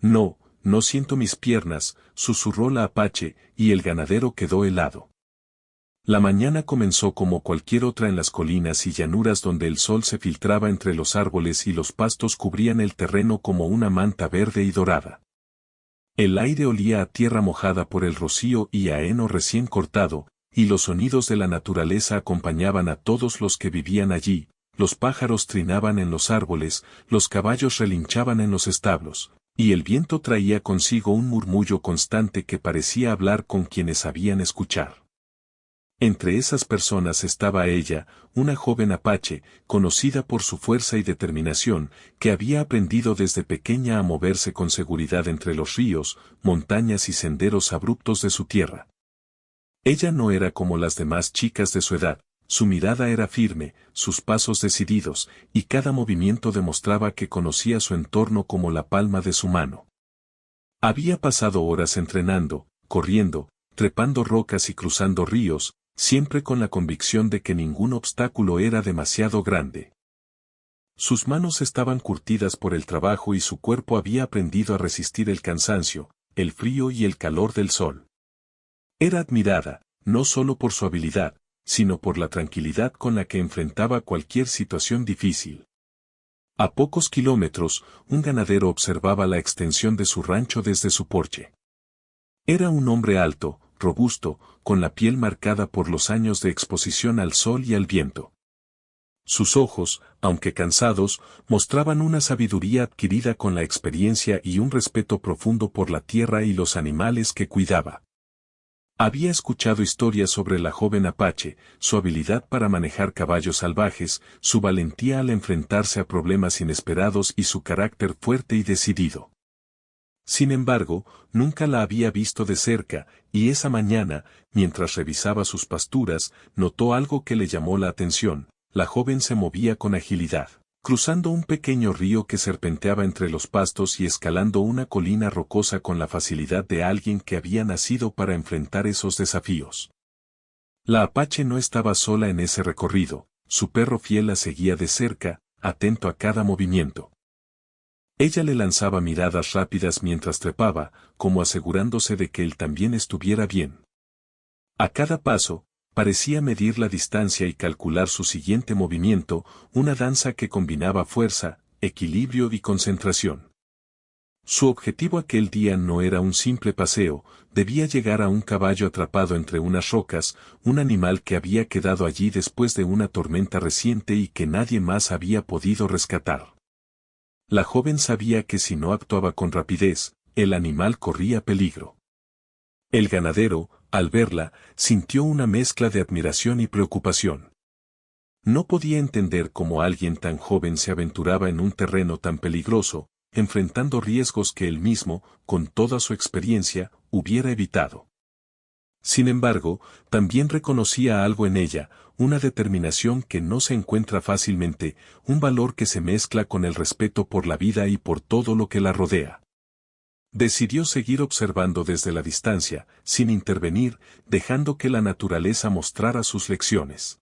No, no siento mis piernas, susurró la Apache, y el ganadero quedó helado. La mañana comenzó como cualquier otra en las colinas y llanuras donde el sol se filtraba entre los árboles y los pastos cubrían el terreno como una manta verde y dorada. El aire olía a tierra mojada por el rocío y a heno recién cortado, y los sonidos de la naturaleza acompañaban a todos los que vivían allí, los pájaros trinaban en los árboles, los caballos relinchaban en los establos, y el viento traía consigo un murmullo constante que parecía hablar con quienes sabían escuchar. Entre esas personas estaba ella, una joven apache, conocida por su fuerza y determinación, que había aprendido desde pequeña a moverse con seguridad entre los ríos, montañas y senderos abruptos de su tierra. Ella no era como las demás chicas de su edad, su mirada era firme, sus pasos decididos, y cada movimiento demostraba que conocía su entorno como la palma de su mano. Había pasado horas entrenando, corriendo, trepando rocas y cruzando ríos, siempre con la convicción de que ningún obstáculo era demasiado grande. Sus manos estaban curtidas por el trabajo y su cuerpo había aprendido a resistir el cansancio, el frío y el calor del sol. Era admirada, no solo por su habilidad, sino por la tranquilidad con la que enfrentaba cualquier situación difícil. A pocos kilómetros, un ganadero observaba la extensión de su rancho desde su porche. Era un hombre alto, robusto, con la piel marcada por los años de exposición al sol y al viento. Sus ojos, aunque cansados, mostraban una sabiduría adquirida con la experiencia y un respeto profundo por la tierra y los animales que cuidaba. Había escuchado historias sobre la joven Apache, su habilidad para manejar caballos salvajes, su valentía al enfrentarse a problemas inesperados y su carácter fuerte y decidido. Sin embargo, nunca la había visto de cerca, y esa mañana, mientras revisaba sus pasturas, notó algo que le llamó la atención. La joven se movía con agilidad, cruzando un pequeño río que serpenteaba entre los pastos y escalando una colina rocosa con la facilidad de alguien que había nacido para enfrentar esos desafíos. La Apache no estaba sola en ese recorrido, su perro fiel la seguía de cerca, atento a cada movimiento. Ella le lanzaba miradas rápidas mientras trepaba, como asegurándose de que él también estuviera bien. A cada paso, parecía medir la distancia y calcular su siguiente movimiento, una danza que combinaba fuerza, equilibrio y concentración. Su objetivo aquel día no era un simple paseo, debía llegar a un caballo atrapado entre unas rocas, un animal que había quedado allí después de una tormenta reciente y que nadie más había podido rescatar. La joven sabía que si no actuaba con rapidez, el animal corría peligro. El ganadero, al verla, sintió una mezcla de admiración y preocupación. No podía entender cómo alguien tan joven se aventuraba en un terreno tan peligroso, enfrentando riesgos que él mismo, con toda su experiencia, hubiera evitado. Sin embargo, también reconocía algo en ella, una determinación que no se encuentra fácilmente, un valor que se mezcla con el respeto por la vida y por todo lo que la rodea. Decidió seguir observando desde la distancia, sin intervenir, dejando que la naturaleza mostrara sus lecciones.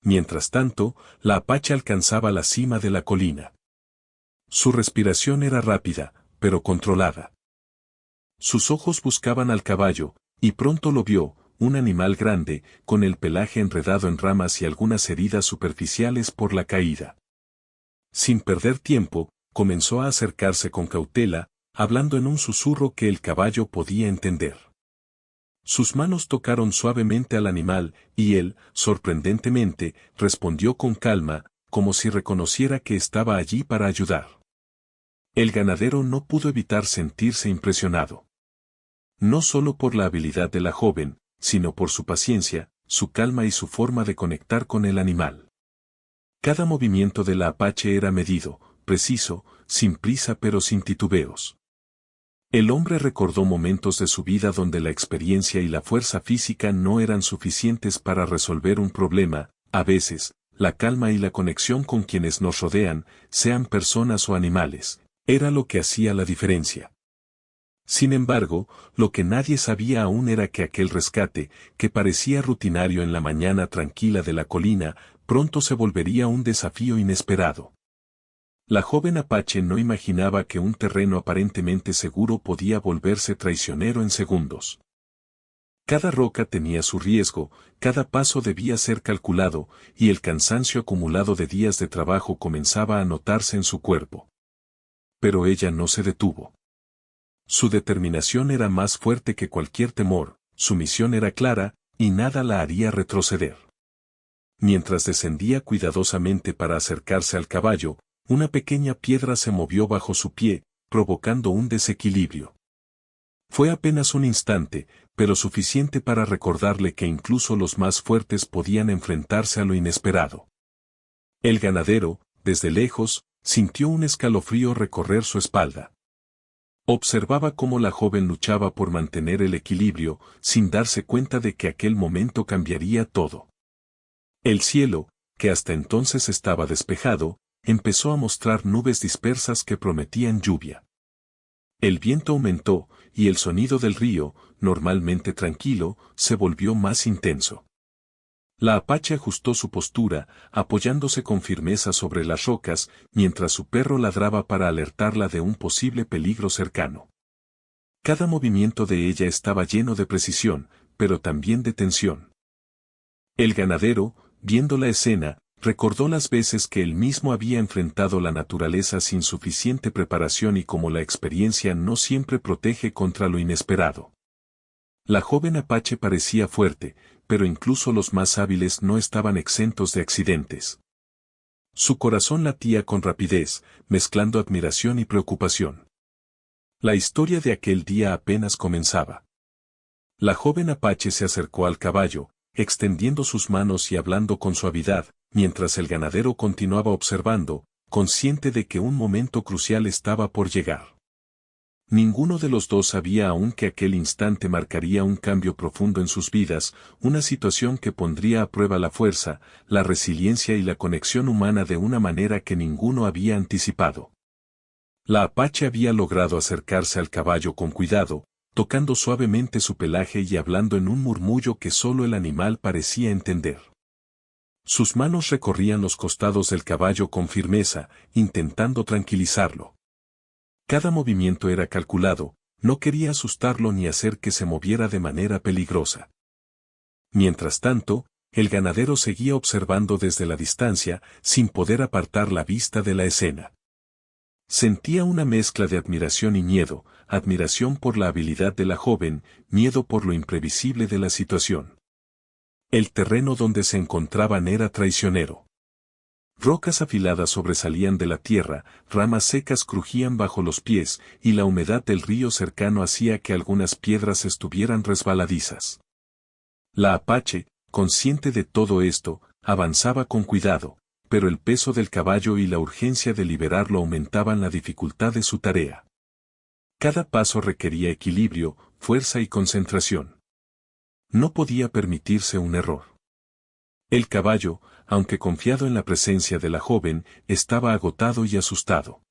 Mientras tanto, la Apache alcanzaba la cima de la colina. Su respiración era rápida, pero controlada. Sus ojos buscaban al caballo, y pronto lo vio, un animal grande, con el pelaje enredado en ramas y algunas heridas superficiales por la caída. Sin perder tiempo, comenzó a acercarse con cautela, hablando en un susurro que el caballo podía entender. Sus manos tocaron suavemente al animal, y él, sorprendentemente, respondió con calma, como si reconociera que estaba allí para ayudar. El ganadero no pudo evitar sentirse impresionado. No solo por la habilidad de la joven, sino por su paciencia, su calma y su forma de conectar con el animal. Cada movimiento de la Apache era medido, preciso, sin prisa pero sin titubeos. El hombre recordó momentos de su vida donde la experiencia y la fuerza física no eran suficientes para resolver un problema, a veces, la calma y la conexión con quienes nos rodean, sean personas o animales, era lo que hacía la diferencia. Sin embargo, lo que nadie sabía aún era que aquel rescate, que parecía rutinario en la mañana tranquila de la colina, pronto se volvería un desafío inesperado. La joven apache no imaginaba que un terreno aparentemente seguro podía volverse traicionero en segundos. Cada roca tenía su riesgo, cada paso debía ser calculado, y el cansancio acumulado de días de trabajo comenzaba a notarse en su cuerpo. Pero ella no se detuvo. Su determinación era más fuerte que cualquier temor, su misión era clara, y nada la haría retroceder. Mientras descendía cuidadosamente para acercarse al caballo, una pequeña piedra se movió bajo su pie, provocando un desequilibrio. Fue apenas un instante, pero suficiente para recordarle que incluso los más fuertes podían enfrentarse a lo inesperado. El ganadero, desde lejos, sintió un escalofrío recorrer su espalda. Observaba cómo la joven luchaba por mantener el equilibrio, sin darse cuenta de que aquel momento cambiaría todo. El cielo, que hasta entonces estaba despejado, empezó a mostrar nubes dispersas que prometían lluvia. El viento aumentó, y el sonido del río, normalmente tranquilo, se volvió más intenso. La apache ajustó su postura, apoyándose con firmeza sobre las rocas, mientras su perro ladraba para alertarla de un posible peligro cercano. Cada movimiento de ella estaba lleno de precisión, pero también de tensión. El ganadero, viendo la escena, recordó las veces que él mismo había enfrentado la naturaleza sin suficiente preparación y cómo la experiencia no siempre protege contra lo inesperado. La joven apache parecía fuerte, pero incluso los más hábiles no estaban exentos de accidentes. Su corazón latía con rapidez, mezclando admiración y preocupación. La historia de aquel día apenas comenzaba. La joven apache se acercó al caballo, extendiendo sus manos y hablando con suavidad, mientras el ganadero continuaba observando, consciente de que un momento crucial estaba por llegar. Ninguno de los dos sabía aún que aquel instante marcaría un cambio profundo en sus vidas, una situación que pondría a prueba la fuerza, la resiliencia y la conexión humana de una manera que ninguno había anticipado. La apache había logrado acercarse al caballo con cuidado, tocando suavemente su pelaje y hablando en un murmullo que solo el animal parecía entender. Sus manos recorrían los costados del caballo con firmeza, intentando tranquilizarlo. Cada movimiento era calculado, no quería asustarlo ni hacer que se moviera de manera peligrosa. Mientras tanto, el ganadero seguía observando desde la distancia, sin poder apartar la vista de la escena. Sentía una mezcla de admiración y miedo, admiración por la habilidad de la joven, miedo por lo imprevisible de la situación. El terreno donde se encontraban era traicionero. Rocas afiladas sobresalían de la tierra, ramas secas crujían bajo los pies, y la humedad del río cercano hacía que algunas piedras estuvieran resbaladizas. La apache, consciente de todo esto, avanzaba con cuidado, pero el peso del caballo y la urgencia de liberarlo aumentaban la dificultad de su tarea. Cada paso requería equilibrio, fuerza y concentración. No podía permitirse un error. El caballo, aunque confiado en la presencia de la joven, estaba agotado y asustado.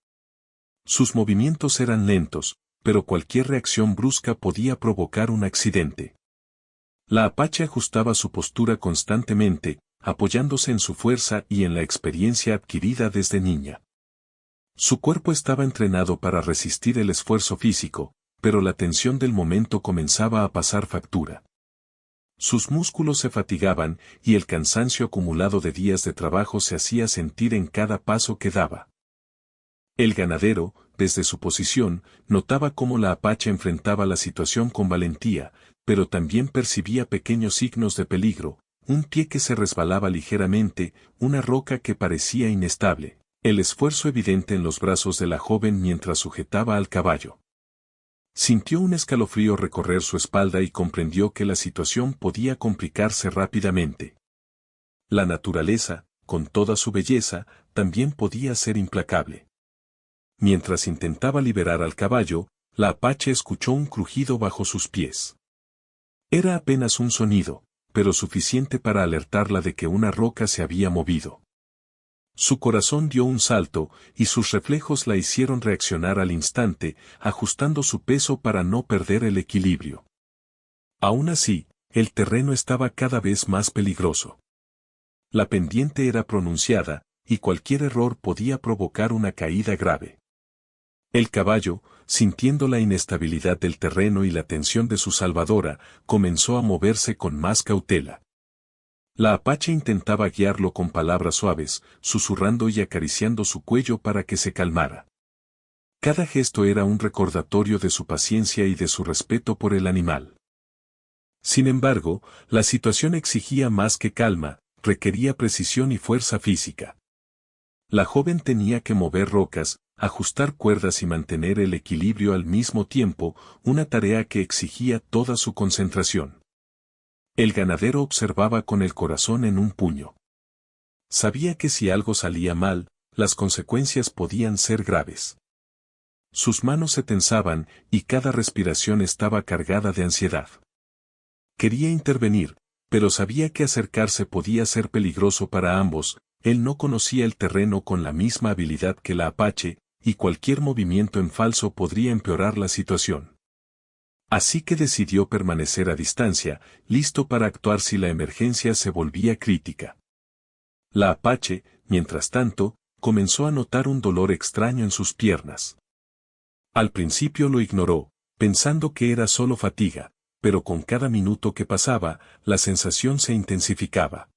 Sus movimientos eran lentos, pero cualquier reacción brusca podía provocar un accidente. La apache ajustaba su postura constantemente, apoyándose en su fuerza y en la experiencia adquirida desde niña. Su cuerpo estaba entrenado para resistir el esfuerzo físico, pero la tensión del momento comenzaba a pasar factura. Sus músculos se fatigaban y el cansancio acumulado de días de trabajo se hacía sentir en cada paso que daba. El ganadero, desde su posición, notaba cómo la apache enfrentaba la situación con valentía, pero también percibía pequeños signos de peligro, un pie que se resbalaba ligeramente, una roca que parecía inestable, el esfuerzo evidente en los brazos de la joven mientras sujetaba al caballo. Sintió un escalofrío recorrer su espalda y comprendió que la situación podía complicarse rápidamente. La naturaleza, con toda su belleza, también podía ser implacable. Mientras intentaba liberar al caballo, la apache escuchó un crujido bajo sus pies. Era apenas un sonido, pero suficiente para alertarla de que una roca se había movido. Su corazón dio un salto, y sus reflejos la hicieron reaccionar al instante, ajustando su peso para no perder el equilibrio. Aún así, el terreno estaba cada vez más peligroso. La pendiente era pronunciada, y cualquier error podía provocar una caída grave. El caballo, sintiendo la inestabilidad del terreno y la tensión de su salvadora, comenzó a moverse con más cautela. La apache intentaba guiarlo con palabras suaves, susurrando y acariciando su cuello para que se calmara. Cada gesto era un recordatorio de su paciencia y de su respeto por el animal. Sin embargo, la situación exigía más que calma, requería precisión y fuerza física. La joven tenía que mover rocas, ajustar cuerdas y mantener el equilibrio al mismo tiempo, una tarea que exigía toda su concentración. El ganadero observaba con el corazón en un puño. Sabía que si algo salía mal, las consecuencias podían ser graves. Sus manos se tensaban y cada respiración estaba cargada de ansiedad. Quería intervenir, pero sabía que acercarse podía ser peligroso para ambos. Él no conocía el terreno con la misma habilidad que la apache, y cualquier movimiento en falso podría empeorar la situación. Así que decidió permanecer a distancia, listo para actuar si la emergencia se volvía crítica. La apache, mientras tanto, comenzó a notar un dolor extraño en sus piernas. Al principio lo ignoró, pensando que era solo fatiga, pero con cada minuto que pasaba, la sensación se intensificaba.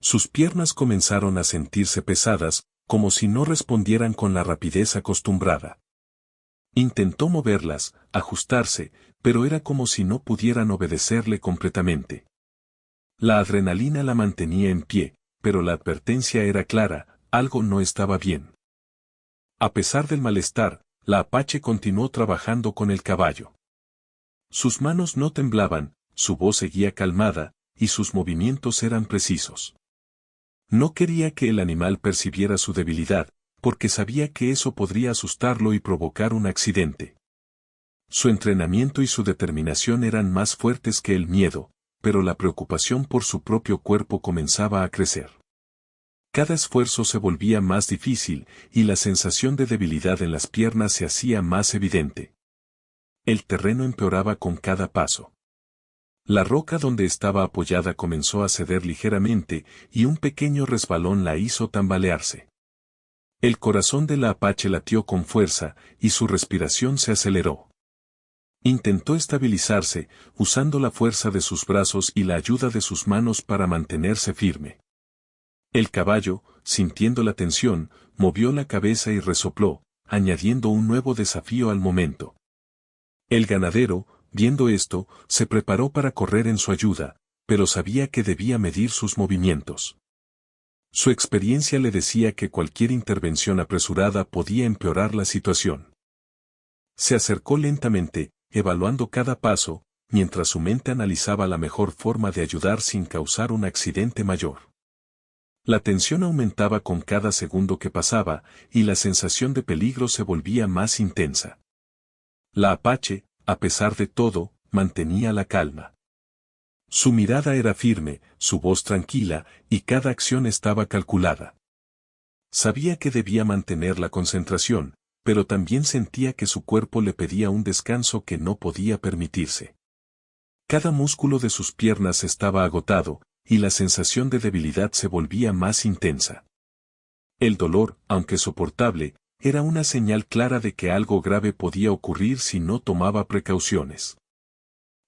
Sus piernas comenzaron a sentirse pesadas, como si no respondieran con la rapidez acostumbrada. Intentó moverlas, ajustarse, pero era como si no pudieran obedecerle completamente. La adrenalina la mantenía en pie, pero la advertencia era clara, algo no estaba bien. A pesar del malestar, la apache continuó trabajando con el caballo. Sus manos no temblaban, su voz seguía calmada, y sus movimientos eran precisos. No quería que el animal percibiera su debilidad, porque sabía que eso podría asustarlo y provocar un accidente. Su entrenamiento y su determinación eran más fuertes que el miedo, pero la preocupación por su propio cuerpo comenzaba a crecer. Cada esfuerzo se volvía más difícil, y la sensación de debilidad en las piernas se hacía más evidente. El terreno empeoraba con cada paso. La roca donde estaba apoyada comenzó a ceder ligeramente, y un pequeño resbalón la hizo tambalearse. El corazón de la apache latió con fuerza, y su respiración se aceleró. Intentó estabilizarse, usando la fuerza de sus brazos y la ayuda de sus manos para mantenerse firme. El caballo, sintiendo la tensión, movió la cabeza y resopló, añadiendo un nuevo desafío al momento. El ganadero, viendo esto, se preparó para correr en su ayuda, pero sabía que debía medir sus movimientos. Su experiencia le decía que cualquier intervención apresurada podía empeorar la situación. Se acercó lentamente, evaluando cada paso, mientras su mente analizaba la mejor forma de ayudar sin causar un accidente mayor. La tensión aumentaba con cada segundo que pasaba, y la sensación de peligro se volvía más intensa. La apache, a pesar de todo, mantenía la calma. Su mirada era firme, su voz tranquila, y cada acción estaba calculada. Sabía que debía mantener la concentración, pero también sentía que su cuerpo le pedía un descanso que no podía permitirse. Cada músculo de sus piernas estaba agotado, y la sensación de debilidad se volvía más intensa. El dolor, aunque soportable, era una señal clara de que algo grave podía ocurrir si no tomaba precauciones.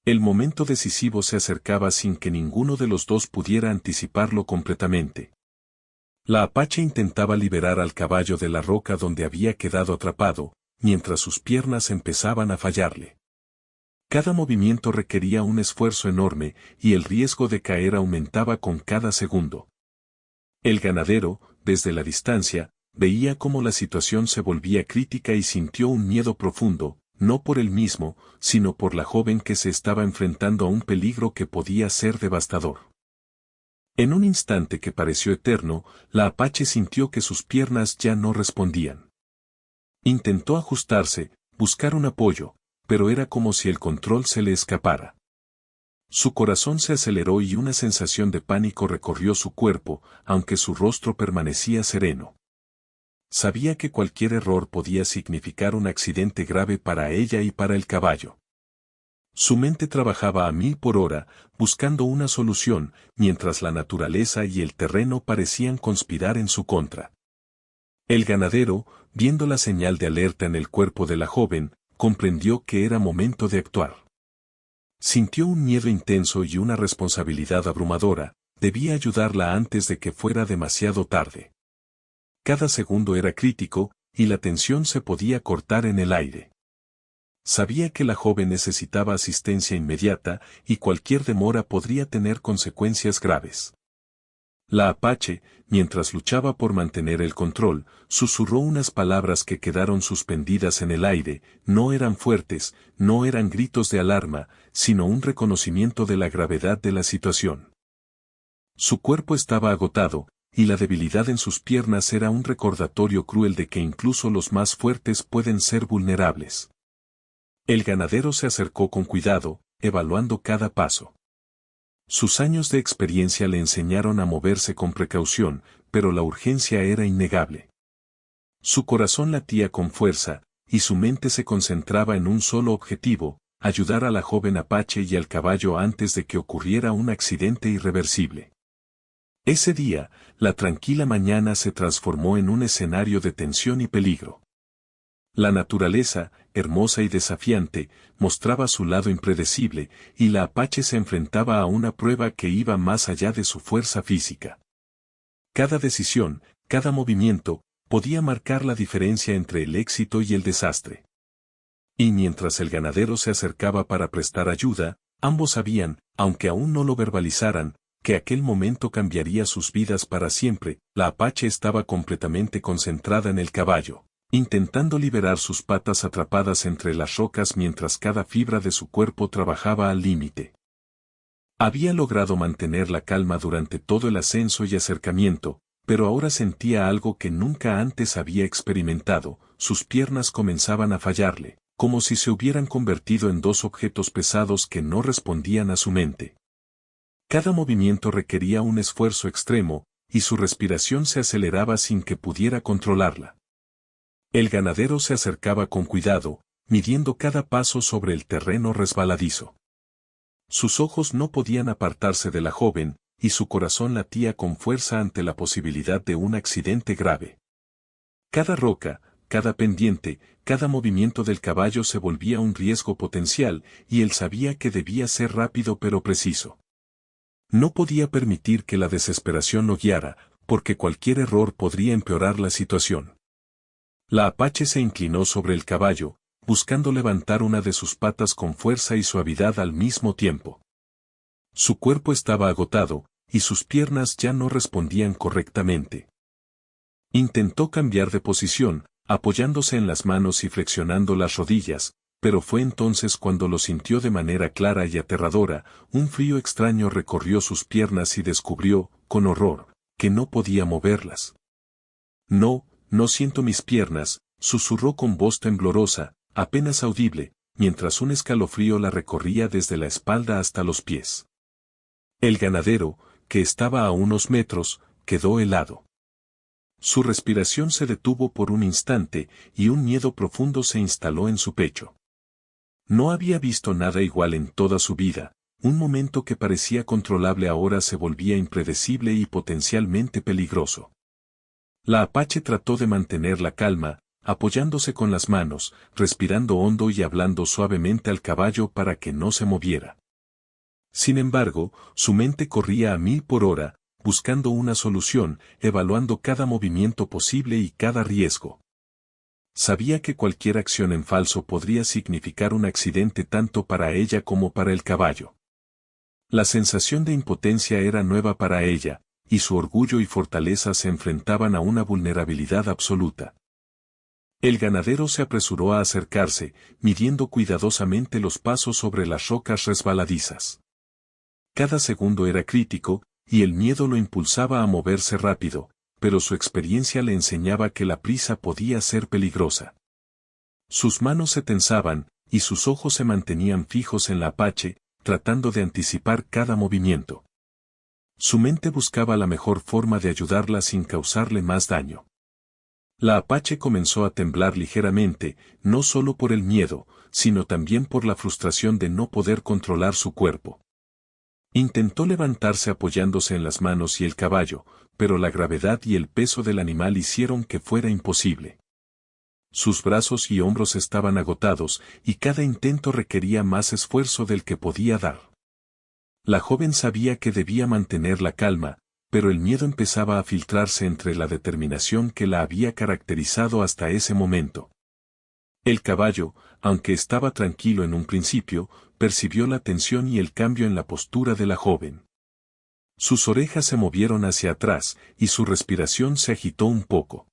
El momento decisivo se acercaba sin que ninguno de los dos pudiera anticiparlo completamente. La apache intentaba liberar al caballo de la roca donde había quedado atrapado, mientras sus piernas empezaban a fallarle. Cada movimiento requería un esfuerzo enorme, y el riesgo de caer aumentaba con cada segundo. El ganadero, desde la distancia, veía cómo la situación se volvía crítica y sintió un miedo profundo, no por él mismo, sino por la joven que se estaba enfrentando a un peligro que podía ser devastador. En un instante que pareció eterno, la apache sintió que sus piernas ya no respondían. Intentó ajustarse, buscar un apoyo, pero era como si el control se le escapara. Su corazón se aceleró y una sensación de pánico recorrió su cuerpo, aunque su rostro permanecía sereno. Sabía que cualquier error podía significar un accidente grave para ella y para el caballo. Su mente trabajaba a 1000 por hora, buscando una solución, mientras la naturaleza y el terreno parecían conspirar en su contra. El ganadero, viendo la señal de alerta en el cuerpo de la joven, comprendió que era momento de actuar. Sintió un miedo intenso y una responsabilidad abrumadora, debía ayudarla antes de que fuera demasiado tarde. Cada segundo era crítico, y la tensión se podía cortar en el aire. Sabía que la joven necesitaba asistencia inmediata, y cualquier demora podría tener consecuencias graves. La Apache, mientras luchaba por mantener el control, susurró unas palabras que quedaron suspendidas en el aire, no eran fuertes, no eran gritos de alarma, sino un reconocimiento de la gravedad de la situación. Su cuerpo estaba agotado, y la debilidad en sus piernas era un recordatorio cruel de que incluso los más fuertes pueden ser vulnerables. El ganadero se acercó con cuidado, evaluando cada paso. Sus años de experiencia le enseñaron a moverse con precaución, pero la urgencia era innegable. Su corazón latía con fuerza, y su mente se concentraba en un solo objetivo, ayudar a la joven Apache y al caballo antes de que ocurriera un accidente irreversible. Ese día, la tranquila mañana se transformó en un escenario de tensión y peligro. La naturaleza, hermosa y desafiante, mostraba su lado impredecible, y la Apache se enfrentaba a una prueba que iba más allá de su fuerza física. Cada decisión, cada movimiento, podía marcar la diferencia entre el éxito y el desastre. Y mientras el ganadero se acercaba para prestar ayuda, ambos sabían, aunque aún no lo verbalizaran, que aquel momento cambiaría sus vidas para siempre. La Apache estaba completamente concentrada en el caballo, intentando liberar sus patas atrapadas entre las rocas mientras cada fibra de su cuerpo trabajaba al límite. Había logrado mantener la calma durante todo el ascenso y acercamiento, pero ahora sentía algo que nunca antes había experimentado, sus piernas comenzaban a fallarle, como si se hubieran convertido en dos objetos pesados que no respondían a su mente. Cada movimiento requería un esfuerzo extremo, y su respiración se aceleraba sin que pudiera controlarla. El ganadero se acercaba con cuidado, midiendo cada paso sobre el terreno resbaladizo. Sus ojos no podían apartarse de la joven, y su corazón latía con fuerza ante la posibilidad de un accidente grave. Cada roca, cada pendiente, cada movimiento del caballo se volvía un riesgo potencial, y él sabía que debía ser rápido pero preciso. No podía permitir que la desesperación lo guiara, porque cualquier error podría empeorar la situación. La Apache se inclinó sobre el caballo, buscando levantar una de sus patas con fuerza y suavidad al mismo tiempo. Su cuerpo estaba agotado, y sus piernas ya no respondían correctamente. Intentó cambiar de posición, apoyándose en las manos y flexionando las rodillas, pero fue entonces cuando lo sintió de manera clara y aterradora, un frío extraño recorrió sus piernas y descubrió, con horror, que no podía moverlas. No, no siento mis piernas, susurró con voz temblorosa, apenas audible, mientras un escalofrío la recorría desde la espalda hasta los pies. El ganadero, que estaba a unos metros, quedó helado. Su respiración se detuvo por un instante, y un miedo profundo se instaló en su pecho. No había visto nada igual en toda su vida, un momento que parecía controlable ahora se volvía impredecible y potencialmente peligroso. La Apache trató de mantener la calma, apoyándose con las manos, respirando hondo y hablando suavemente al caballo para que no se moviera. Sin embargo, su mente corría a 1000 por hora, buscando una solución, evaluando cada movimiento posible y cada riesgo. Sabía que cualquier acción en falso podría significar un accidente tanto para ella como para el caballo. La sensación de impotencia era nueva para ella, y su orgullo y fortaleza se enfrentaban a una vulnerabilidad absoluta. El ganadero se apresuró a acercarse, midiendo cuidadosamente los pasos sobre las rocas resbaladizas. Cada segundo era crítico, y el miedo lo impulsaba a moverse rápido, pero su experiencia le enseñaba que la prisa podía ser peligrosa. Sus manos se tensaban, y sus ojos se mantenían fijos en la Apache, tratando de anticipar cada movimiento. Su mente buscaba la mejor forma de ayudarla sin causarle más daño. La Apache comenzó a temblar ligeramente, no solo por el miedo, sino también por la frustración de no poder controlar su cuerpo. Intentó levantarse apoyándose en las manos y el caballo, pero la gravedad y el peso del animal hicieron que fuera imposible. Sus brazos y hombros estaban agotados, y cada intento requería más esfuerzo del que podía dar. La joven sabía que debía mantener la calma, pero el miedo empezaba a filtrarse entre la determinación que la había caracterizado hasta ese momento. El caballo, aunque estaba tranquilo en un principio, percibió la tensión y el cambio en la postura de la joven. Sus orejas se movieron hacia atrás, y su respiración se agitó un poco.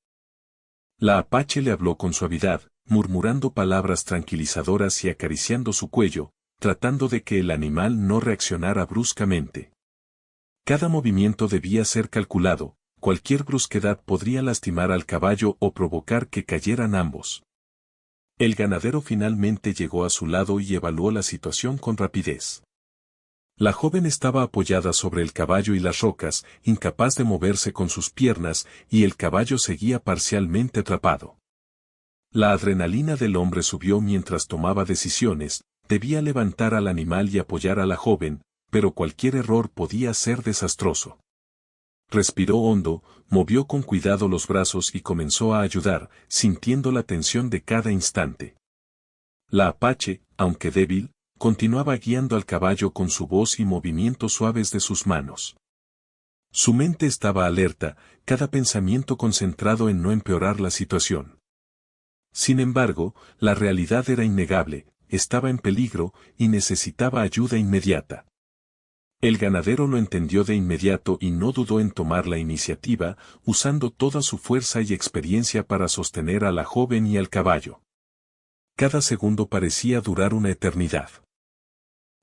La apache le habló con suavidad, murmurando palabras tranquilizadoras y acariciando su cuello, tratando de que el animal no reaccionara bruscamente. Cada movimiento debía ser calculado, cualquier brusquedad podría lastimar al caballo o provocar que cayeran ambos. El ganadero finalmente llegó a su lado y evaluó la situación con rapidez. La joven estaba apoyada sobre el caballo y las rocas, incapaz de moverse con sus piernas, y el caballo seguía parcialmente atrapado. La adrenalina del hombre subió mientras tomaba decisiones, debía levantar al animal y apoyar a la joven, pero cualquier error podía ser desastroso. Respiró hondo, movió con cuidado los brazos y comenzó a ayudar, sintiendo la tensión de cada instante. La apache, aunque débil, continuaba guiando al caballo con su voz y movimientos suaves de sus manos. Su mente estaba alerta, cada pensamiento concentrado en no empeorar la situación. Sin embargo, la realidad era innegable, estaba en peligro y necesitaba ayuda inmediata. El ganadero lo entendió de inmediato y no dudó en tomar la iniciativa, usando toda su fuerza y experiencia para sostener a la joven y al caballo. Cada segundo parecía durar una eternidad.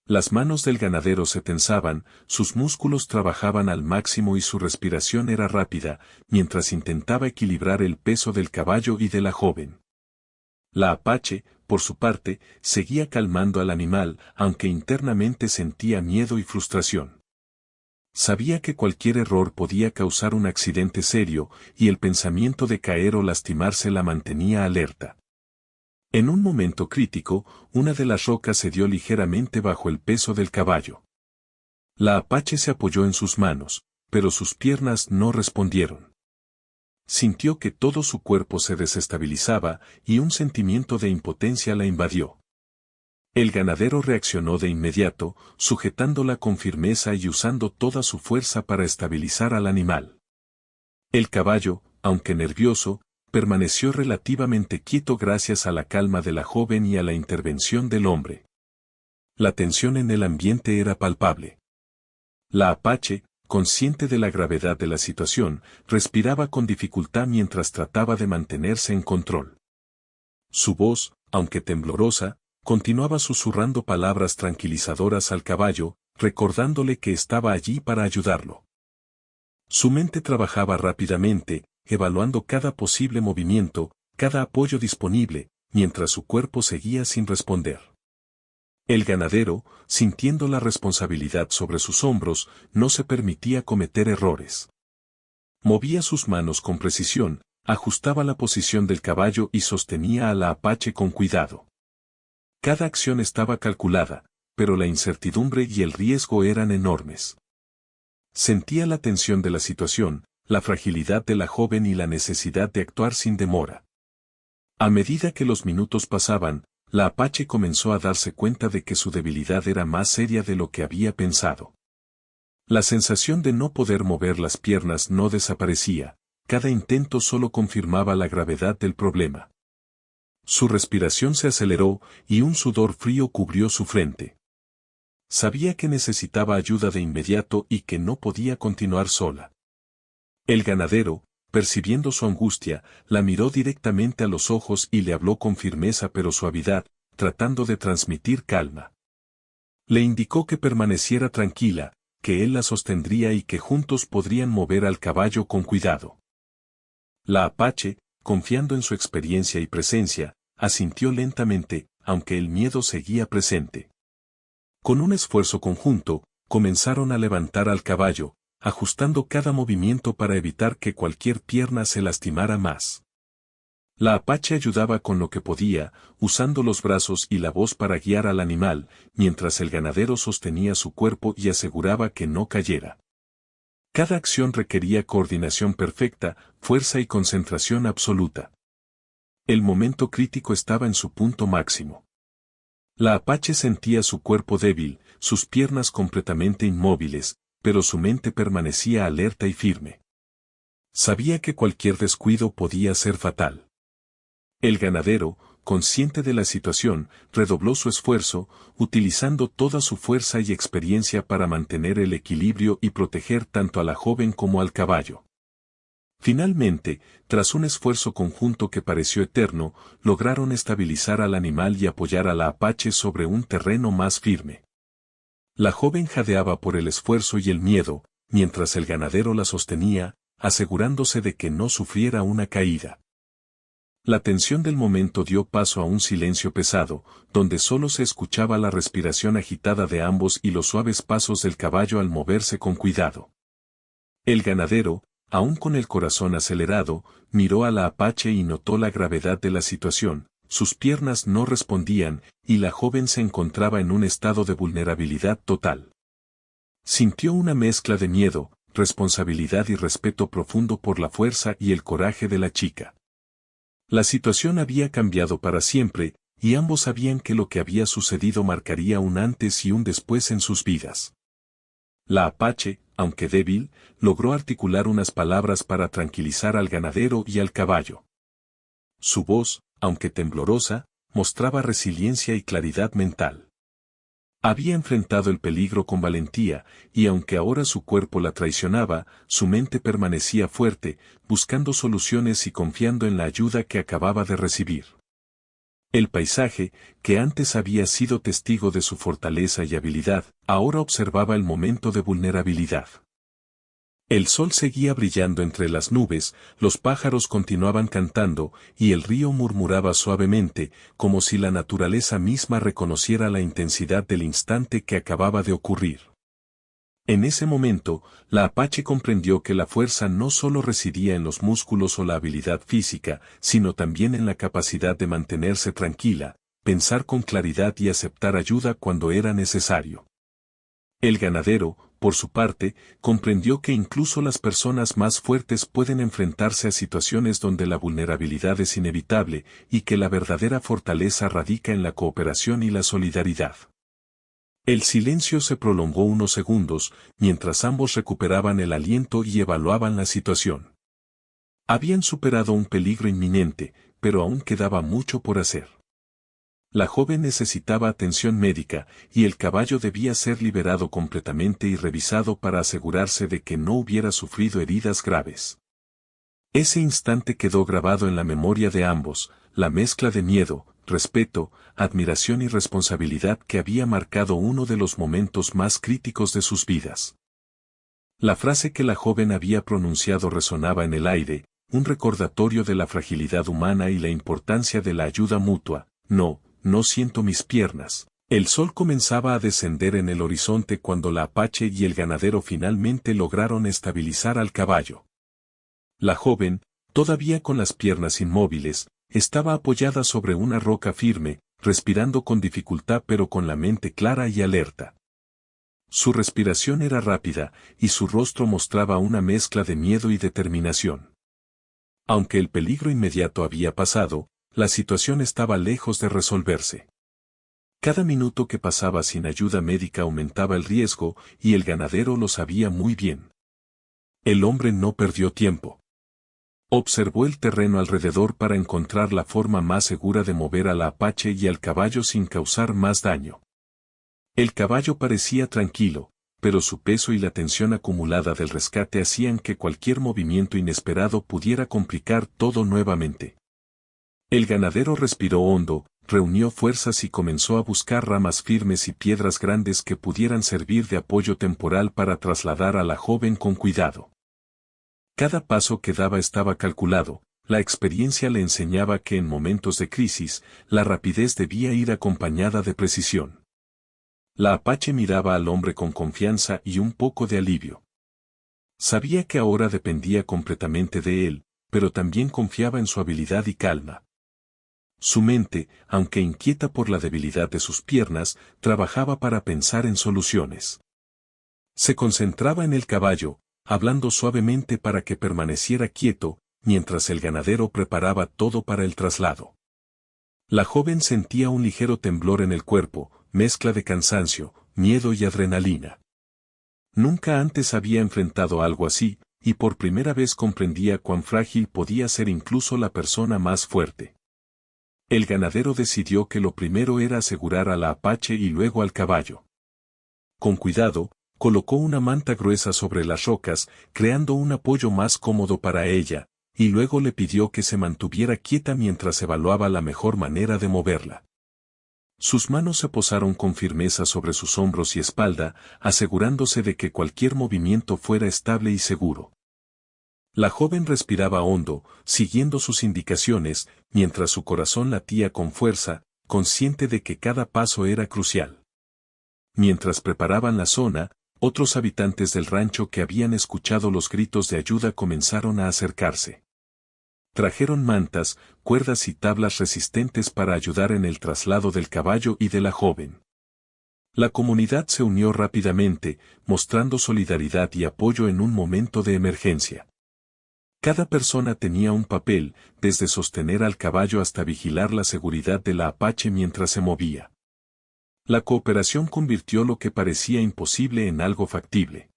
Las manos del ganadero se tensaban, sus músculos trabajaban al máximo y su respiración era rápida, mientras intentaba equilibrar el peso del caballo y de la joven. La apache, por su parte, seguía calmando al animal, aunque internamente sentía miedo y frustración. Sabía que cualquier error podía causar un accidente serio, y el pensamiento de caer o lastimarse la mantenía alerta. En un momento crítico, una de las rocas cedió ligeramente bajo el peso del caballo. La apache se apoyó en sus manos, pero sus piernas no respondieron. Sintió que todo su cuerpo se desestabilizaba y un sentimiento de impotencia la invadió. El ganadero reaccionó de inmediato, sujetándola con firmeza y usando toda su fuerza para estabilizar al animal. El caballo, aunque nervioso, permaneció relativamente quieto gracias a la calma de la joven y a la intervención del hombre. La tensión en el ambiente era palpable. La apache, consciente de la gravedad de la situación, respiraba con dificultad mientras trataba de mantenerse en control. Su voz, aunque temblorosa, continuaba susurrando palabras tranquilizadoras al caballo, recordándole que estaba allí para ayudarlo. Su mente trabajaba rápidamente, evaluando cada posible movimiento, cada apoyo disponible, mientras su cuerpo seguía sin responder. El ganadero, sintiendo la responsabilidad sobre sus hombros, no se permitía cometer errores. Movía sus manos con precisión, ajustaba la posición del caballo y sostenía a la apache con cuidado. Cada acción estaba calculada, pero la incertidumbre y el riesgo eran enormes. Sentía la tensión de la situación, la fragilidad de la joven y la necesidad de actuar sin demora. A medida que los minutos pasaban, la apache comenzó a darse cuenta de que su debilidad era más seria de lo que había pensado. La sensación de no poder mover las piernas no desaparecía, cada intento solo confirmaba la gravedad del problema. Su respiración se aceleró y un sudor frío cubrió su frente. Sabía que necesitaba ayuda de inmediato y que no podía continuar sola. El ganadero, percibiendo su angustia, la miró directamente a los ojos y le habló con firmeza pero suavidad, tratando de transmitir calma. Le indicó que permaneciera tranquila, que él la sostendría y que juntos podrían mover al caballo con cuidado. La apache, confiando en su experiencia y presencia, asintió lentamente, aunque el miedo seguía presente. Con un esfuerzo conjunto, comenzaron a levantar al caballo, ajustando cada movimiento para evitar que cualquier pierna se lastimara más. La Apache ayudaba con lo que podía, usando los brazos y la voz para guiar al animal, mientras el ganadero sostenía su cuerpo y aseguraba que no cayera. Cada acción requería coordinación perfecta, fuerza y concentración absoluta. El momento crítico estaba en su punto máximo. La Apache sentía su cuerpo débil, sus piernas completamente inmóviles, pero su mente permanecía alerta y firme. Sabía que cualquier descuido podía ser fatal. El ganadero, consciente de la situación, redobló su esfuerzo, utilizando toda su fuerza y experiencia para mantener el equilibrio y proteger tanto a la joven como al caballo. Finalmente, tras un esfuerzo conjunto que pareció eterno, lograron estabilizar al animal y apoyar a la Apache sobre un terreno más firme. La joven jadeaba por el esfuerzo y el miedo, mientras el ganadero la sostenía, asegurándose de que no sufriera una caída. La tensión del momento dio paso a un silencio pesado, donde solo se escuchaba la respiración agitada de ambos y los suaves pasos del caballo al moverse con cuidado. El ganadero, aún con el corazón acelerado, miró a la Apache y notó la gravedad de la situación. Sus piernas no respondían, y la joven se encontraba en un estado de vulnerabilidad total. Sintió una mezcla de miedo, responsabilidad y respeto profundo por la fuerza y el coraje de la chica. La situación había cambiado para siempre, y ambos sabían que lo que había sucedido marcaría un antes y un después en sus vidas. La Apache, aunque débil, logró articular unas palabras para tranquilizar al ganadero y al caballo. Su voz, aunque temblorosa, mostraba resiliencia y claridad mental. Había enfrentado el peligro con valentía, y aunque ahora su cuerpo la traicionaba, su mente permanecía fuerte, buscando soluciones y confiando en la ayuda que acababa de recibir. El paisaje, que antes había sido testigo de su fortaleza y habilidad, ahora observaba el momento de vulnerabilidad. El sol seguía brillando entre las nubes, los pájaros continuaban cantando, y el río murmuraba suavemente, como si la naturaleza misma reconociera la intensidad del instante que acababa de ocurrir. En ese momento, la Apache comprendió que la fuerza no solo residía en los músculos o la habilidad física, sino también en la capacidad de mantenerse tranquila, pensar con claridad y aceptar ayuda cuando era necesario. El ganadero, por su parte, comprendió que incluso las personas más fuertes pueden enfrentarse a situaciones donde la vulnerabilidad es inevitable y que la verdadera fortaleza radica en la cooperación y la solidaridad. El silencio se prolongó unos segundos, mientras ambos recuperaban el aliento y evaluaban la situación. Habían superado un peligro inminente, pero aún quedaba mucho por hacer. La joven necesitaba atención médica, y el caballo debía ser liberado completamente y revisado para asegurarse de que no hubiera sufrido heridas graves. Ese instante quedó grabado en la memoria de ambos, la mezcla de miedo, respeto, admiración y responsabilidad que había marcado uno de los momentos más críticos de sus vidas. La frase que la joven había pronunciado resonaba en el aire, un recordatorio de la fragilidad humana y la importancia de la ayuda mutua. No siento mis piernas. El sol comenzaba a descender en el horizonte cuando la Apache y el ganadero finalmente lograron estabilizar al caballo. La joven, todavía con las piernas inmóviles, estaba apoyada sobre una roca firme, respirando con dificultad pero con la mente clara y alerta. Su respiración era rápida, y su rostro mostraba una mezcla de miedo y determinación. Aunque el peligro inmediato había pasado, la situación estaba lejos de resolverse. Cada minuto que pasaba sin ayuda médica aumentaba el riesgo, y el ganadero lo sabía muy bien. El hombre no perdió tiempo. Observó el terreno alrededor para encontrar la forma más segura de mover a la Apache y al caballo sin causar más daño. El caballo parecía tranquilo, pero su peso y la tensión acumulada del rescate hacían que cualquier movimiento inesperado pudiera complicar todo nuevamente. El ganadero respiró hondo, reunió fuerzas y comenzó a buscar ramas firmes y piedras grandes que pudieran servir de apoyo temporal para trasladar a la joven con cuidado. Cada paso que daba estaba calculado, la experiencia le enseñaba que en momentos de crisis, la rapidez debía ir acompañada de precisión. La Apache miraba al hombre con confianza y un poco de alivio. Sabía que ahora dependía completamente de él, pero también confiaba en su habilidad y calma. Su mente, aunque inquieta por la debilidad de sus piernas, trabajaba para pensar en soluciones. Se concentraba en el caballo, hablando suavemente para que permaneciera quieto, mientras el ganadero preparaba todo para el traslado. La joven sentía un ligero temblor en el cuerpo, mezcla de cansancio, miedo y adrenalina. Nunca antes había enfrentado algo así, y por primera vez comprendía cuán frágil podía ser incluso la persona más fuerte. El ganadero decidió que lo primero era asegurar a la Apache y luego al caballo. Con cuidado, colocó una manta gruesa sobre las rocas, creando un apoyo más cómodo para ella, y luego le pidió que se mantuviera quieta mientras evaluaba la mejor manera de moverla. Sus manos se posaron con firmeza sobre sus hombros y espalda, asegurándose de que cualquier movimiento fuera estable y seguro. La joven respiraba hondo, siguiendo sus indicaciones, mientras su corazón latía con fuerza, consciente de que cada paso era crucial. Mientras preparaban la zona, otros habitantes del rancho que habían escuchado los gritos de ayuda comenzaron a acercarse. Trajeron mantas, cuerdas y tablas resistentes para ayudar en el traslado del caballo y de la joven. La comunidad se unió rápidamente, mostrando solidaridad y apoyo en un momento de emergencia. Cada persona tenía un papel, desde sostener al caballo hasta vigilar la seguridad de la Apache mientras se movía. La cooperación convirtió lo que parecía imposible en algo factible.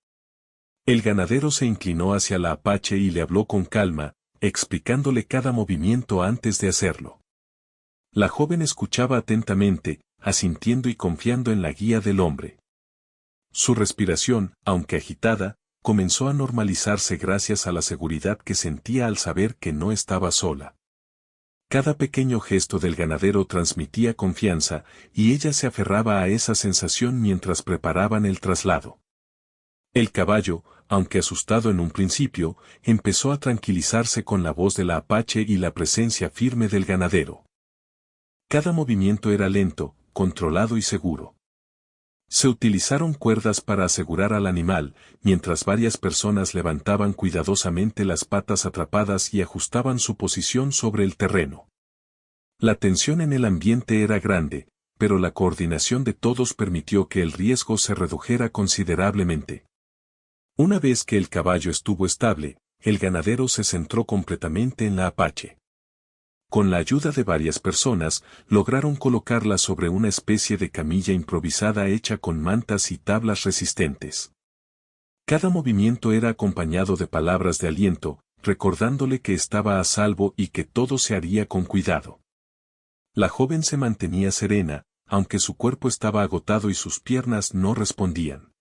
El ganadero se inclinó hacia la Apache y le habló con calma, explicándole cada movimiento antes de hacerlo. La joven escuchaba atentamente, asintiendo y confiando en la guía del hombre. Su respiración, aunque agitada, comenzó a normalizarse gracias a la seguridad que sentía al saber que no estaba sola. Cada pequeño gesto del ganadero transmitía confianza, y ella se aferraba a esa sensación mientras preparaban el traslado. El caballo, aunque asustado en un principio, empezó a tranquilizarse con la voz de la Apache y la presencia firme del ganadero. Cada movimiento era lento, controlado y seguro. Se utilizaron cuerdas para asegurar al animal, mientras varias personas levantaban cuidadosamente las patas atrapadas y ajustaban su posición sobre el terreno. La tensión en el ambiente era grande, pero la coordinación de todos permitió que el riesgo se redujera considerablemente. Una vez que el caballo estuvo estable, el ganadero se centró completamente en la Apache. Con la ayuda de varias personas, lograron colocarla sobre una especie de camilla improvisada hecha con mantas y tablas resistentes. Cada movimiento era acompañado de palabras de aliento, recordándole que estaba a salvo y que todo se haría con cuidado. La joven se mantenía serena, aunque su cuerpo estaba agotado y sus piernas no respondían.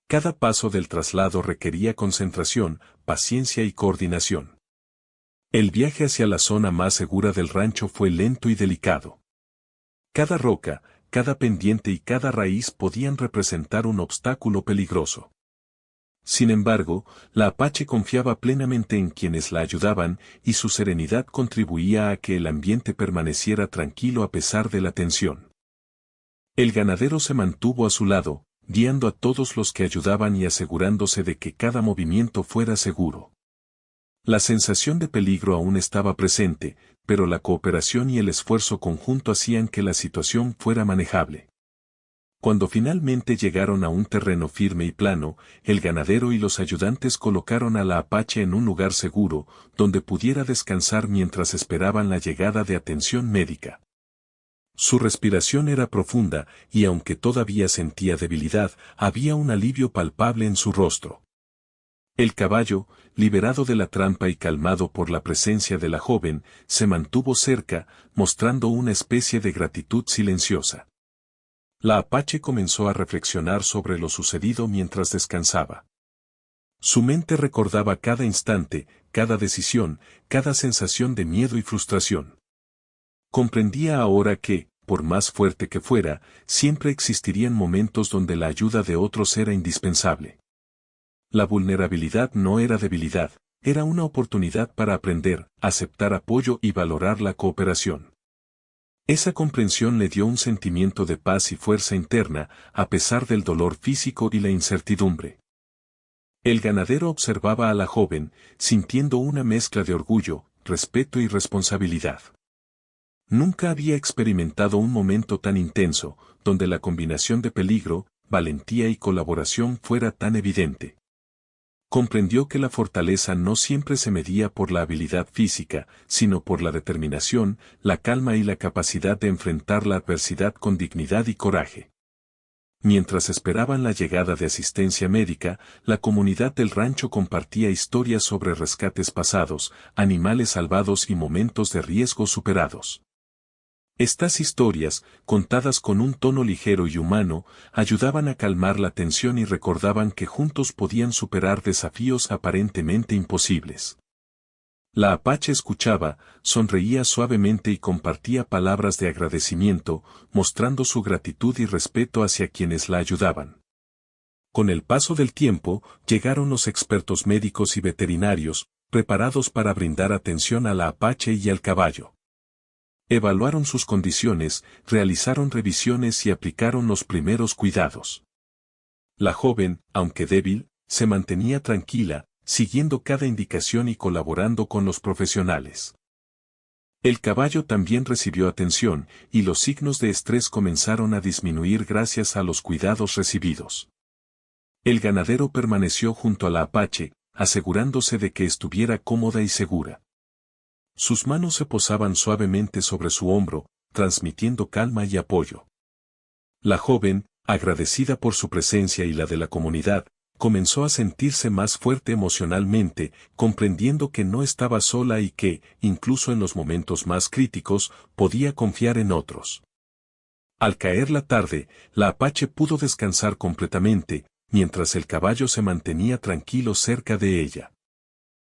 Cada paso del traslado requería concentración, paciencia y coordinación. El viaje hacia la zona más segura del rancho fue lento y delicado. Cada roca, cada pendiente y cada raíz podían representar un obstáculo peligroso. Sin embargo, la Apache confiaba plenamente en quienes la ayudaban, y su serenidad contribuía a que el ambiente permaneciera tranquilo a pesar de la tensión. El ganadero se mantuvo a su lado, guiando a todos los que ayudaban y asegurándose de que cada movimiento fuera seguro. La sensación de peligro aún estaba presente, pero la cooperación y el esfuerzo conjunto hacían que la situación fuera manejable. Cuando finalmente llegaron a un terreno firme y plano, el ganadero y los ayudantes colocaron a la Apache en un lugar seguro, donde pudiera descansar mientras esperaban la llegada de atención médica. Su respiración era profunda, y aunque todavía sentía debilidad, había un alivio palpable en su rostro. El caballo, liberado de la trampa y calmado por la presencia de la joven, se mantuvo cerca, mostrando una especie de gratitud silenciosa. La Apache comenzó a reflexionar sobre lo sucedido mientras descansaba. Su mente recordaba cada instante, cada decisión, cada sensación de miedo y frustración. Comprendía ahora que, por más fuerte que fuera, siempre existirían momentos donde la ayuda de otros era indispensable. La vulnerabilidad no era debilidad, era una oportunidad para aprender, aceptar apoyo y valorar la cooperación. Esa comprensión le dio un sentimiento de paz y fuerza interna, a pesar del dolor físico y la incertidumbre. El ganadero observaba a la joven, sintiendo una mezcla de orgullo, respeto y responsabilidad. Nunca había experimentado un momento tan intenso, donde la combinación de peligro, valentía y colaboración fuera tan evidente. Comprendió que la fortaleza no siempre se medía por la habilidad física, sino por la determinación, la calma y la capacidad de enfrentar la adversidad con dignidad y coraje. Mientras esperaban la llegada de asistencia médica, la comunidad del rancho compartía historias sobre rescates pasados, animales salvados y momentos de riesgo superados. Estas historias, contadas con un tono ligero y humano, ayudaban a calmar la tensión y recordaban que juntos podían superar desafíos aparentemente imposibles. La apache escuchaba, sonreía suavemente y compartía palabras de agradecimiento, mostrando su gratitud y respeto hacia quienes la ayudaban. Con el paso del tiempo, llegaron los expertos médicos y veterinarios, preparados para brindar atención a la apache y al caballo. Evaluaron sus condiciones, realizaron revisiones y aplicaron los primeros cuidados. La joven, aunque débil, se mantenía tranquila, siguiendo cada indicación y colaborando con los profesionales. El caballo también recibió atención, y los signos de estrés comenzaron a disminuir gracias a los cuidados recibidos. El ganadero permaneció junto a la apache, asegurándose de que estuviera cómoda y segura. Sus manos se posaban suavemente sobre su hombro, transmitiendo calma y apoyo. La joven, agradecida por su presencia y la de la comunidad, comenzó a sentirse más fuerte emocionalmente, comprendiendo que no estaba sola y que, incluso en los momentos más críticos, podía confiar en otros. Al caer la tarde, la apache pudo descansar completamente, mientras el caballo se mantenía tranquilo cerca de ella.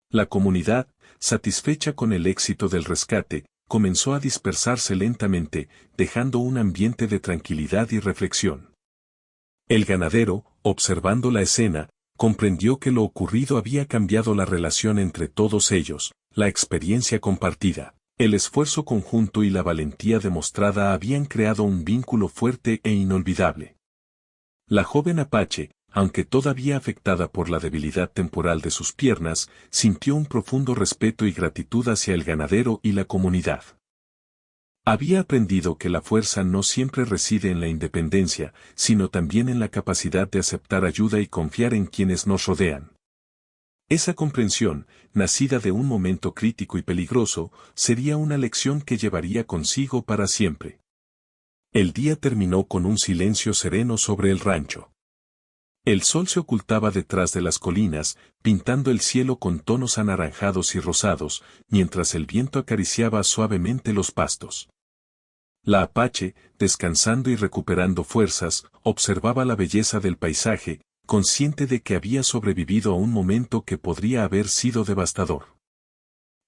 La comunidad, satisfecha con el éxito del rescate, comenzó a dispersarse lentamente, dejando un ambiente de tranquilidad y reflexión. El ganadero, observando la escena, comprendió que lo ocurrido había cambiado la relación entre todos ellos, la experiencia compartida, el esfuerzo conjunto y la valentía demostrada habían creado un vínculo fuerte e inolvidable. La joven apache, aunque todavía afectada por la debilidad temporal de sus piernas, sintió un profundo respeto y gratitud hacia el ganadero y la comunidad. Había aprendido que la fuerza no siempre reside en la independencia, sino también en la capacidad de aceptar ayuda y confiar en quienes nos rodean. Esa comprensión, nacida de un momento crítico y peligroso, sería una lección que llevaría consigo para siempre. El día terminó con un silencio sereno sobre el rancho. El sol se ocultaba detrás de las colinas, pintando el cielo con tonos anaranjados y rosados, mientras el viento acariciaba suavemente los pastos. La apache, descansando y recuperando fuerzas, observaba la belleza del paisaje, consciente de que había sobrevivido a un momento que podría haber sido devastador.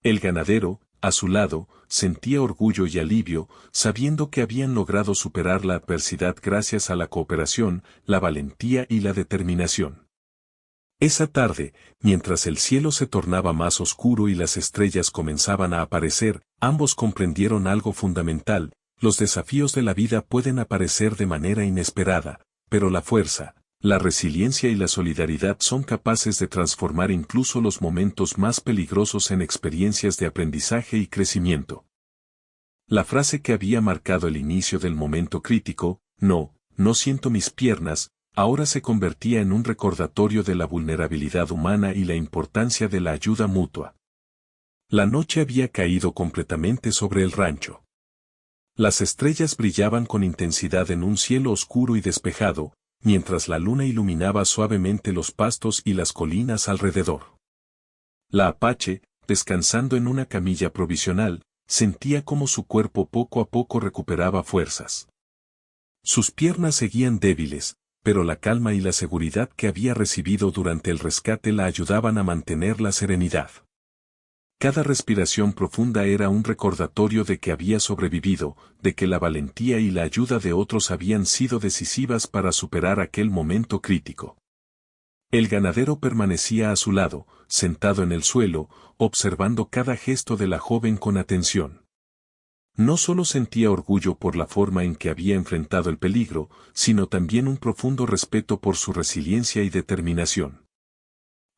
El ganadero, a su lado, sentía orgullo y alivio, sabiendo que habían logrado superar la adversidad gracias a la cooperación, la valentía y la determinación. Esa tarde, mientras el cielo se tornaba más oscuro y las estrellas comenzaban a aparecer, ambos comprendieron algo fundamental: los desafíos de la vida pueden aparecer de manera inesperada, pero la fuerza, la resiliencia y la solidaridad son capaces de transformar incluso los momentos más peligrosos en experiencias de aprendizaje y crecimiento. La frase que había marcado el inicio del momento crítico, no siento mis piernas, ahora se convertía en un recordatorio de la vulnerabilidad humana y la importancia de la ayuda mutua. La noche había caído completamente sobre el rancho. Las estrellas brillaban con intensidad en un cielo oscuro y despejado, mientras la luna iluminaba suavemente los pastos y las colinas alrededor. La apache, descansando en una camilla provisional, sentía cómo su cuerpo poco a poco recuperaba fuerzas. Sus piernas seguían débiles, pero la calma y la seguridad que había recibido durante el rescate la ayudaban a mantener la serenidad. Cada respiración profunda era un recordatorio de que había sobrevivido, de que la valentía y la ayuda de otros habían sido decisivas para superar aquel momento crítico. El ganadero permanecía a su lado, sentado en el suelo, observando cada gesto de la joven con atención. No solo sentía orgullo por la forma en que había enfrentado el peligro, sino también un profundo respeto por su resiliencia y determinación.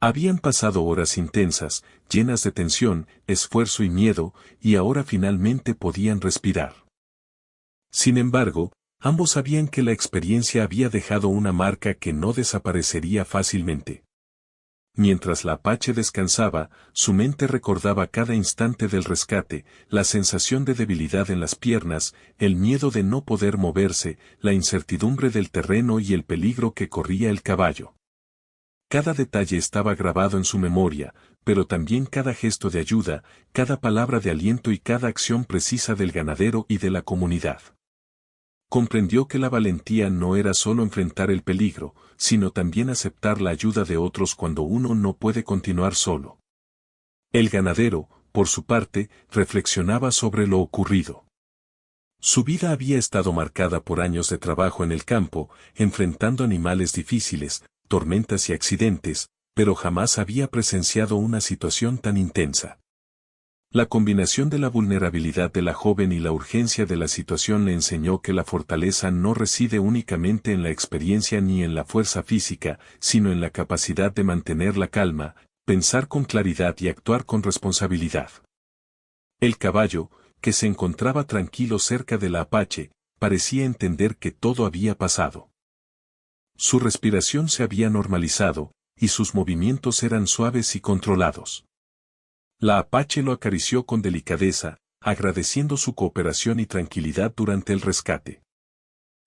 Habían pasado horas intensas, llenas de tensión, esfuerzo y miedo, y ahora finalmente podían respirar. Sin embargo, ambos sabían que la experiencia había dejado una marca que no desaparecería fácilmente. Mientras la Apache descansaba, su mente recordaba cada instante del rescate, la sensación de debilidad en las piernas, el miedo de no poder moverse, la incertidumbre del terreno y el peligro que corría el caballo. Cada detalle estaba grabado en su memoria, pero también cada gesto de ayuda, cada palabra de aliento y cada acción precisa del ganadero y de la comunidad. Comprendió que la valentía no era solo enfrentar el peligro, sino también aceptar la ayuda de otros cuando uno no puede continuar solo. El ganadero, por su parte, reflexionaba sobre lo ocurrido. Su vida había estado marcada por años de trabajo en el campo, enfrentando animales difíciles, tormentas y accidentes, pero jamás había presenciado una situación tan intensa. La combinación de la vulnerabilidad de la joven y la urgencia de la situación le enseñó que la fortaleza no reside únicamente en la experiencia ni en la fuerza física, sino en la capacidad de mantener la calma, pensar con claridad y actuar con responsabilidad. El caballo, que se encontraba tranquilo cerca de la Apache, parecía entender que todo había pasado. Su respiración se había normalizado, y sus movimientos eran suaves y controlados. La Apache lo acarició con delicadeza, agradeciendo su cooperación y tranquilidad durante el rescate.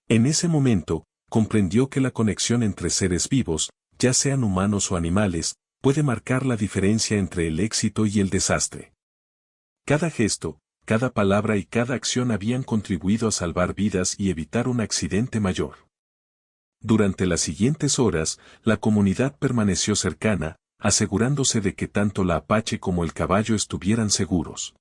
En ese momento, comprendió que la conexión entre seres vivos, ya sean humanos o animales, puede marcar la diferencia entre el éxito y el desastre. Cada gesto, cada palabra y cada acción habían contribuido a salvar vidas y evitar un accidente mayor. Durante las siguientes horas, la comunidad permaneció cercana, asegurándose de que tanto la Apache como el caballo estuvieran seguros.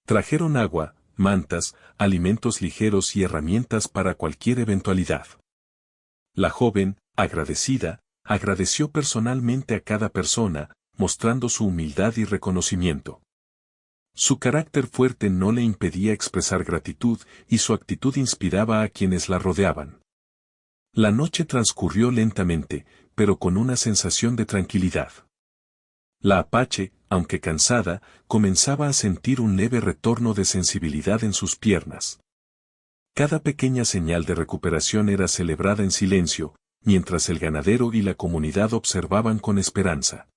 Trajeron agua, mantas, alimentos ligeros y herramientas para cualquier eventualidad. La joven, agradecida, agradeció personalmente a cada persona, mostrando su humildad y reconocimiento. Su carácter fuerte no le impedía expresar gratitud y su actitud inspiraba a quienes la rodeaban. La noche transcurrió lentamente, pero con una sensación de tranquilidad. La Apache, aunque cansada, comenzaba a sentir un leve retorno de sensibilidad en sus piernas. Cada pequeña señal de recuperación era celebrada en silencio, mientras el ganadero y la comunidad observaban con esperanza.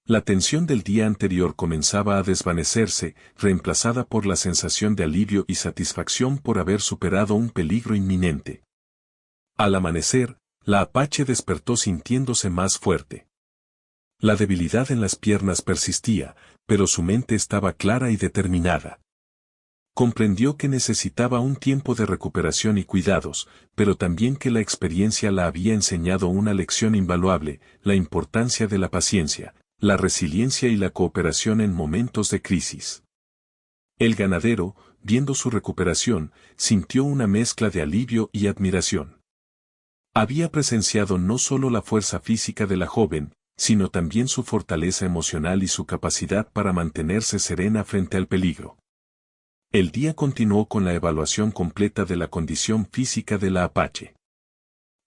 La tensión del día anterior comenzaba a desvanecerse, reemplazada por la sensación de alivio y satisfacción por haber superado un peligro inminente. Al amanecer, la Apache despertó sintiéndose más fuerte. La debilidad en las piernas persistía, pero su mente estaba clara y determinada. Comprendió que necesitaba un tiempo de recuperación y cuidados, pero también que la experiencia la había enseñado una lección invaluable, la importancia de la paciencia, la resiliencia y la cooperación en momentos de crisis. El ganadero, viendo su recuperación, sintió una mezcla de alivio y admiración. Había presenciado no solo la fuerza física de la joven, sino también su fortaleza emocional y su capacidad para mantenerse serena frente al peligro. El día continuó con la evaluación completa de la condición física de la Apache.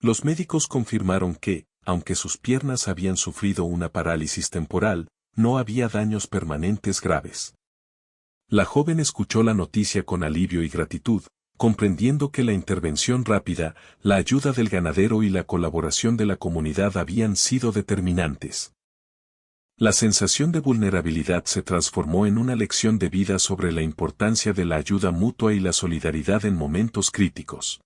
Los médicos confirmaron que, aunque sus piernas habían sufrido una parálisis temporal, no había daños permanentes graves. La joven escuchó la noticia con alivio y gratitud, comprendiendo que la intervención rápida, la ayuda del ganadero y la colaboración de la comunidad habían sido determinantes. La sensación de vulnerabilidad se transformó en una lección de vida sobre la importancia de la ayuda mutua y la solidaridad en momentos críticos.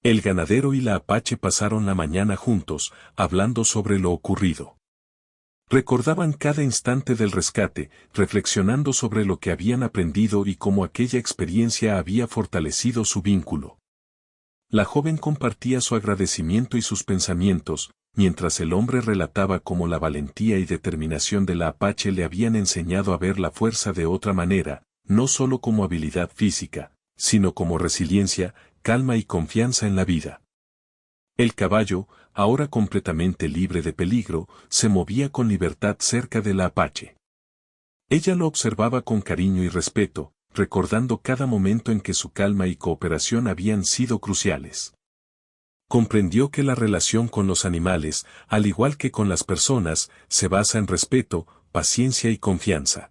El ganadero y la Apache pasaron la mañana juntos, hablando sobre lo ocurrido. Recordaban cada instante del rescate, reflexionando sobre lo que habían aprendido y cómo aquella experiencia había fortalecido su vínculo. La joven compartía su agradecimiento y sus pensamientos, mientras el hombre relataba cómo la valentía y determinación de la Apache le habían enseñado a ver la fuerza de otra manera, no solo como habilidad física, sino como resiliencia, calma y confianza en la vida. El caballo, ahora completamente libre de peligro, se movía con libertad cerca de la Apache. Ella lo observaba con cariño y respeto, recordando cada momento en que su calma y cooperación habían sido cruciales. Comprendió que la relación con los animales, al igual que con las personas, se basa en respeto, paciencia y confianza.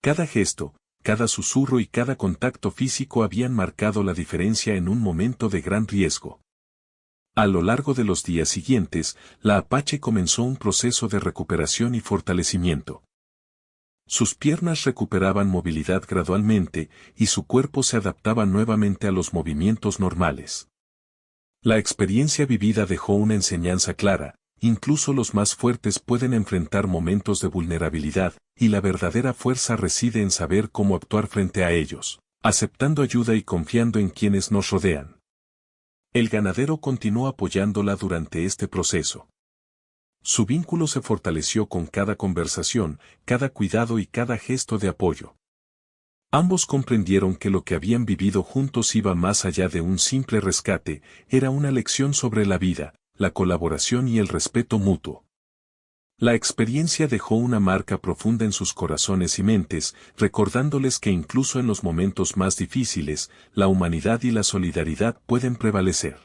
Cada gesto, cada susurro y cada contacto físico habían marcado la diferencia en un momento de gran riesgo. A lo largo de los días siguientes, la Apache comenzó un proceso de recuperación y fortalecimiento. Sus piernas recuperaban movilidad gradualmente y su cuerpo se adaptaba nuevamente a los movimientos normales. La experiencia vivida dejó una enseñanza clara: incluso los más fuertes pueden enfrentar momentos de vulnerabilidad, y la verdadera fuerza reside en saber cómo actuar frente a ellos, aceptando ayuda y confiando en quienes nos rodean. El ganadero continuó apoyándola durante este proceso. Su vínculo se fortaleció con cada conversación, cada cuidado y cada gesto de apoyo. Ambos comprendieron que lo que habían vivido juntos iba más allá de un simple rescate, era una lección sobre la vida, la colaboración y el respeto mutuo. La experiencia dejó una marca profunda en sus corazones y mentes, recordándoles que incluso en los momentos más difíciles, la humanidad y la solidaridad pueden prevalecer.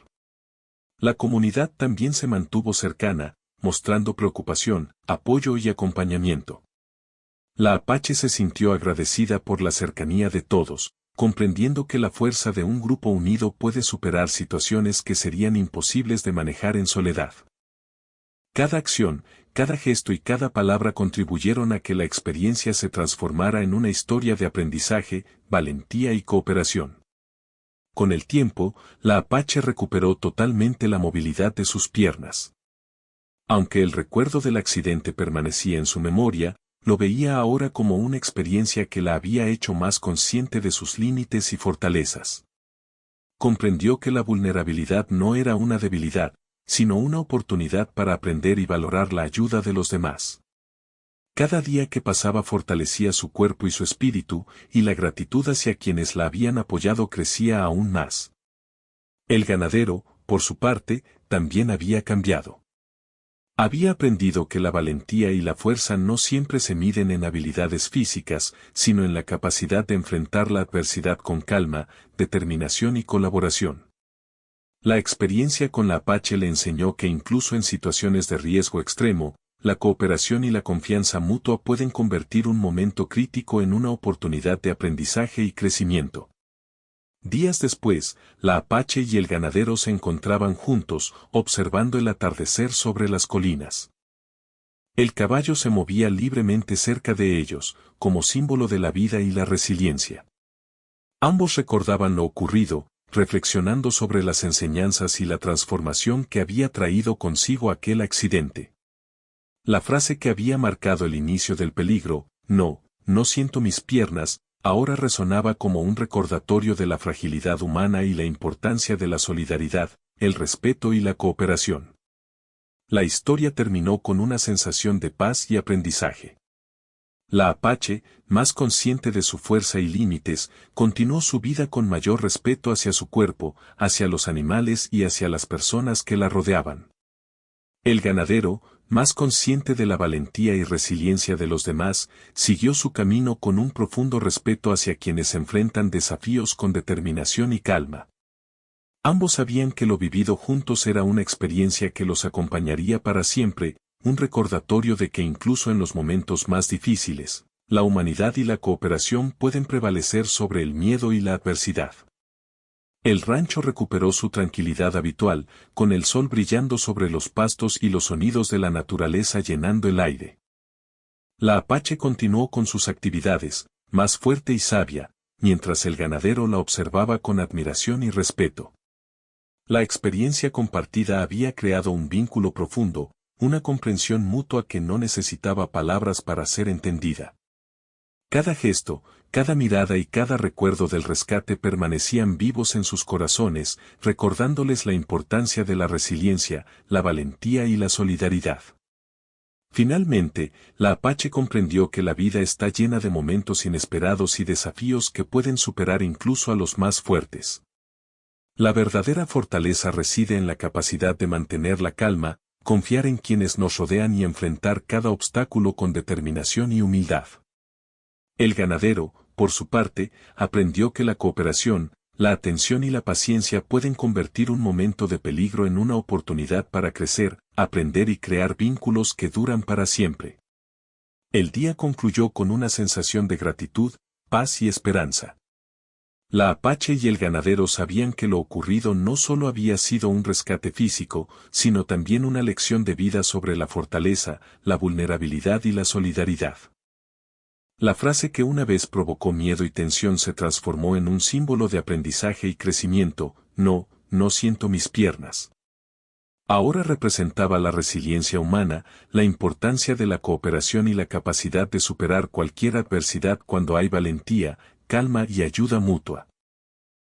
La comunidad también se mantuvo cercana, mostrando preocupación, apoyo y acompañamiento. La Apache se sintió agradecida por la cercanía de todos, comprendiendo que la fuerza de un grupo unido puede superar situaciones que serían imposibles de manejar en soledad. Cada acción, cada gesto y cada palabra contribuyeron a que la experiencia se transformara en una historia de aprendizaje, valentía y cooperación. Con el tiempo, la Apache recuperó totalmente la movilidad de sus piernas. Aunque el recuerdo del accidente permanecía en su memoria, lo veía ahora como una experiencia que la había hecho más consciente de sus límites y fortalezas. Comprendió que la vulnerabilidad no era una debilidad, sino una oportunidad para aprender y valorar la ayuda de los demás. Cada día que pasaba fortalecía su cuerpo y su espíritu, y la gratitud hacia quienes la habían apoyado crecía aún más. El ganadero, por su parte, también había cambiado. Había aprendido que la valentía y la fuerza no siempre se miden en habilidades físicas, sino en la capacidad de enfrentar la adversidad con calma, determinación y colaboración. La experiencia con la Apache le enseñó que incluso en situaciones de riesgo extremo, la cooperación y la confianza mutua pueden convertir un momento crítico en una oportunidad de aprendizaje y crecimiento. Días después, la Apache y el ganadero se encontraban juntos, observando el atardecer sobre las colinas. El caballo se movía libremente cerca de ellos, como símbolo de la vida y la resiliencia. Ambos recordaban lo ocurrido, reflexionando sobre las enseñanzas y la transformación que había traído consigo aquel accidente. La frase que había marcado el inicio del peligro, no siento mis piernas, ahora resonaba como un recordatorio de la fragilidad humana y la importancia de la solidaridad, el respeto y la cooperación. La historia terminó con una sensación de paz y aprendizaje. La Apache, más consciente de su fuerza y límites, continuó su vida con mayor respeto hacia su cuerpo, hacia los animales y hacia las personas que la rodeaban. El ganadero, más consciente de la valentía y resiliencia de los demás, siguió su camino con un profundo respeto hacia quienes enfrentan desafíos con determinación y calma. Ambos sabían que lo vivido juntos era una experiencia que los acompañaría para siempre, un recordatorio de que incluso en los momentos más difíciles, la humanidad y la cooperación pueden prevalecer sobre el miedo y la adversidad. El rancho recuperó su tranquilidad habitual, con el sol brillando sobre los pastos y los sonidos de la naturaleza llenando el aire. La Apache continuó con sus actividades, más fuerte y sabia, mientras el ganadero la observaba con admiración y respeto. La experiencia compartida había creado un vínculo profundo, una comprensión mutua que no necesitaba palabras para ser entendida. Cada gesto, cada mirada y cada recuerdo del rescate permanecían vivos en sus corazones, recordándoles la importancia de la resiliencia, la valentía y la solidaridad. Finalmente, la Apache comprendió que la vida está llena de momentos inesperados y desafíos que pueden superar incluso a los más fuertes. La verdadera fortaleza reside en la capacidad de mantener la calma, confiar en quienes nos rodean y enfrentar cada obstáculo con determinación y humildad. El ganadero, por su parte, aprendió que la cooperación, La atención y la paciencia pueden convertir un momento de peligro en una oportunidad para crecer, aprender y crear vínculos que duran para siempre. El día concluyó con una sensación de gratitud, paz y esperanza. La Apache y el ganadero sabían que lo ocurrido no solo había sido un rescate físico, sino también una lección de vida sobre la fortaleza, la vulnerabilidad y la solidaridad. La frase que una vez provocó miedo y tensión se transformó en un símbolo de aprendizaje y crecimiento: no siento mis piernas. Ahora representaba la resiliencia humana, la importancia de la cooperación y la capacidad de superar cualquier adversidad cuando hay valentía, calma y ayuda mutua.